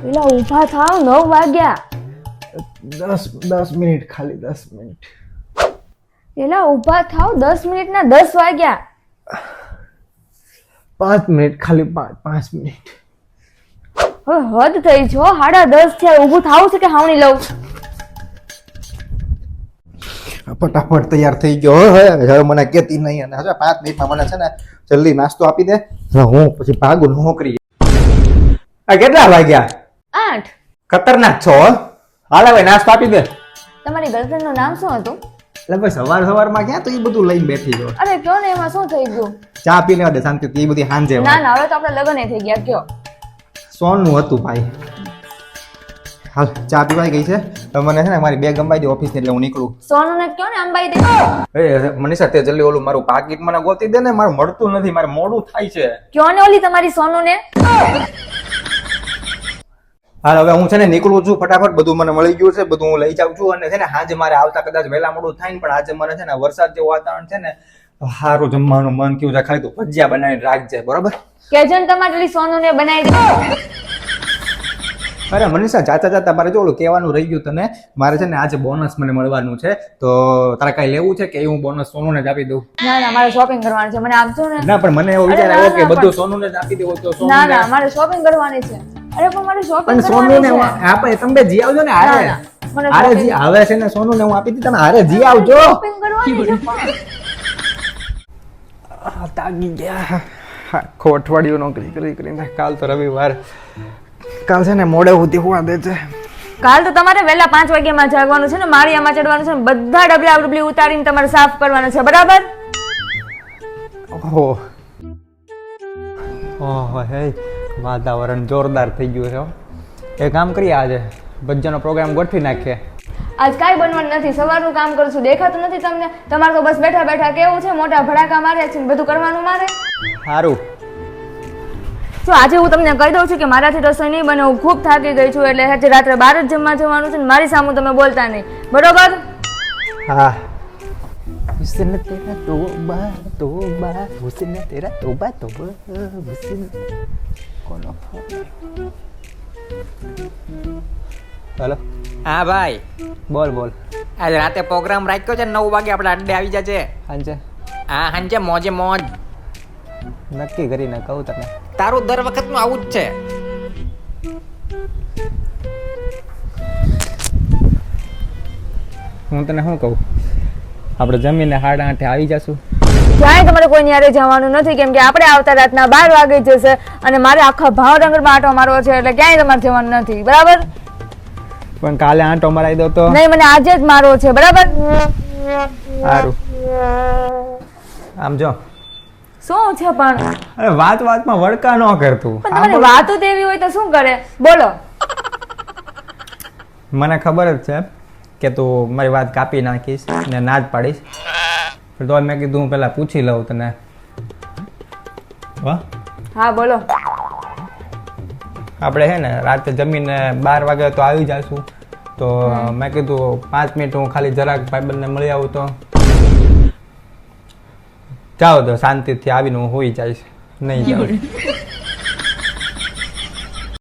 પેલા ઊભા થાવ, 9 વાગ્યા. 10 મિનિટ, ખાલી 10 મિનિટ. પેલા ઊભા થાવ, 10 મિનિટના 10 વાગ્યા. 5 મિનિટ, ખાલી 5 મિનિટ. હવે હદ થઈ છો, 10:30 છે. ઊભું થાવું છે કે હાવણી લઉં? ફટાફટ તૈયાર થઈ ગયો. હવે મને કેતી નહીં, અને હવે 5 મિનિટમાં મને છે ને જલ્દી નાસ્તો આપી દે. હું પછી ભાગું નોકરી. આ કેટલા વાગ્યા? 8. ખતરનાક છો. હાલ હવે નાસ્તો આપી દે. તમારી ગર્લફ્રેન્ડ નું નામ શું હતું? એટલે ભાઈ સવારમાં ક્યાં તો એ બધું લઈને બેઠી છો? અરે કયો ને, એમાં શું થઈ ગયું? ચા પી લેવા દે શાંતિથી. એ બધી સાંજે ના ના, હવે તો આપણે લગ્ન થઈ ગયા. કયો? સોનું હતું ભાઈ. હાલ ચા પીવાઈ ગઈ છે. હવે મને છે ને મારી બેગ અંબાઈ દે ઓફિસ એટલે હું નીકળું. સોનું ને કયો ને, અંબાઈ દે. એ મનીષા તે જલ્દી ઓલું મારું પાકીટ મને ગોતી દે ને, મારું મળતું નથી, મારે મોડું થાય છે. કયો ને ઓલી તમારી સોનું ને. હાલ હવે હું છે ને નીકળું છું ફટાફટ. બધું મને મળી ગયું છે, બધું હું લઈ જાઉં છું. અને છે ને સાંજે મારે આવતા કદાચ વહેલા મોડું થાય ને, પણ આજે મને છે ને વરસાદ જેવું વાતાવરણ છે ને, સારું જમવાનું મન થયું છે. ખાલી તું ભજીયા બનાવીને રાખજે, બરોબર? કેજન તમારી સોનું ને બનાવી દે. અરે મનીષા, જાતા મારે જો ઓલું કહેવાનું રહી ગયું તને. મારે છે ને આજે બોનસ મને મળવાનું છે, તો તારે કઈ લેવું છે કે હું બોનસ સોનુને જ આપી દઉં? ના ના, મારે શોપિંગ કરવાની છે, મને આપજો ને. ના પણ મને એવો વિચાર આવ્યો કે બધું સોનુને જ આપી દેવો તો સોનુ. ના ના, મારે શોપિંગ કરવાની છે. અરે પણ મારે શોપિંગ પણ સોનુને આપણે તમે જી આવજો ને. હારે મને હારે જી આવે છે ને, સોનુને હું આપી દી, તમે હારે જી આવજો. શોપિંગ કરવાની છે પણ. તાગી ગયા. આખો અઠવાડિયું નોકરી કરીને કાલ તો રવિવાર. કાલ છે ને મોડે સુધી હોવા દે છે. કાલ તો તમારે વહેલા 5 વાગ્યામાં જાગવાનું છે ને, માળિયામાં ચડવાનું છે ને, બધા ડબલા ઉતારીને તમારે સાફ કરવાના છે, બરાબર? ઓહો ઓહો, હે વાતાવરણ જોરદાર થઈ ગયું છે હો. એ કામ કરીએ, આજે ભજ્જાનો પ્રોગ્રામ ગોઠવી નાખીએ. આજ કાંઈ બનવાનું નથી, સવારનું કામ કરું છું, દેખાતું નથી તમને? તમારે તો બસ બેઠા બેઠા કેવું છે, મોટા ભડાકા મારે છે, બધું કરવાનું મારે. સારું. જો આજે હું તમને કહી દઉં છું કે મારાથી રસોઈ નહીં બને, હું ખૂબ થાકી ગઈ છું, એટલે આજે રાત્રે 12 જ જમવા જવાનું છે ને, મારી સામે તમે બોલતા નહીં, બરોબર? હા. હુસ્ન તેરા તોબા તોબા, હુસ્ન તેરા તોબા તોબા, હુસ્ન. કોનો ફોન? હેલો. હા ભાઈ, બોલ બોલ. આજે રાતે પ્રોગ્રામ રાખ્યો છે, 9 વાગે આપણે અડ્ડે આવી જશે. હાંજે હા હાંજે મોજે મોજ. નક્કી કરીને કહું તને. તારું દર વખતનું આવું જ છે. હું તને શું કહું, આપણે જમીને 8:30 આવી જશું. ક્યાંય તમારે કોઈની હારે જવાનું નથી, કેમ કે આપણે આવતા રાતના 12 વાગે જશે અને મારે આખા ભાવનગરમાં આંટો મારવો છે, એટલે ક્યાંય તમારે જવાનું નથી, બરાબર? પણ કાલે આંટો મરાઈ દો તો. નહીં, મને આજે જ મારવો છે, બરાબર? સારું. આમ જો. શું છે પણ? અરે વાતમાં વળકા ન કરતું. પણ તમારી વાતો તેવી હોય તો શું કરે, બોલો. મને ખબર જ છે કે તું મારી વાત કાપી નાખીશ ને ના જ પાડીશ, તો મેં કીધું હું પેલા પૂછી લઉં તને. હા બોલો. આપણે છે ને રાતે જમીને 12 વાગે તો આવી જઈશું, તો મેં કીધું 5 મિનિટ હું ખાલી જરાક ભાઈબંધને મળી આવું તો. જાઓ તો શાંતિથી આવીને હું હોઈ જઈશ. નહીં જાઉં.